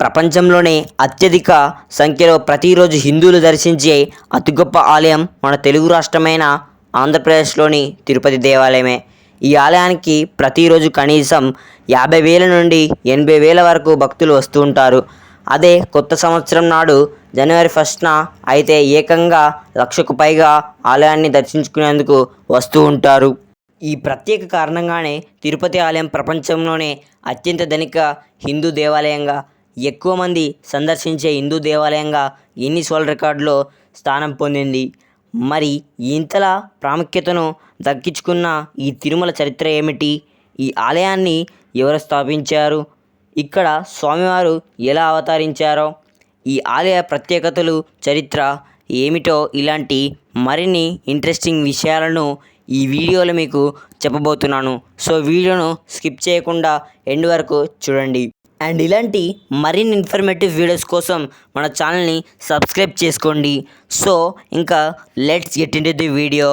ప్రపంచంలోనే అత్యధిక సంఖ్యలో ప్రతిరోజు హిందువులు దర్శించే అతి గొప్ప ఆలయం మన తెలుగు రాష్ట్రమైన ఆంధ్రప్రదేశ్లోని తిరుపతి దేవాలయమే. ఈ ఆలయానికి ప్రతిరోజు కనీసం 50,000 నుండి 80,000 వరకు భక్తులు వస్తూ ఉంటారు. అదే కొత్త సంవత్సరం నాడు జనవరి 1న అయితే ఏకంగా 1,00,000కు పైగా ఆలయాన్ని దర్శించుకునేందుకు వస్తూ ఉంటారు. ఈ ప్రత్యేక కారణంగానే తిరుపతి ఆలయం ప్రపంచంలోనే అత్యంత ధనిక హిందూ దేవాలయంగా, ఎక్కువ మంది సందర్శించే హిందూ దేవాలయంగా గిన్నిస్ వరల్డ్ రికార్డులో స్థానం పొందింది. మరి ఇంతలా ప్రాముఖ్యతను దక్కించుకున్న ఈ తిరుమల చరిత్ర ఏమిటి? ఈ ఆలయాన్ని ఎవరు స్థాపించారు? ఇక్కడ స్వామివారు ఎలా అవతరించారో, ఈ ఆలయ ప్రత్యేకతలు, చరిత్ర ఏమిటో ఇలాంటి మరిన్ని ఇంట్రెస్టింగ్ విషయాలను ఈ వీడియోలో మీకు చెప్పబోతున్నాను. సో వీడియోను స్కిప్ చేయకుండా ఎండ్ వరకు చూడండి. అండ్ ఇలాంటి మరిన్ని ఇన్ఫర్మేటివ్ వీడియోస్ కోసం మన ఛానల్ని సబ్స్క్రైబ్ చేసుకోండి. సో ఇంకా let's get into the video.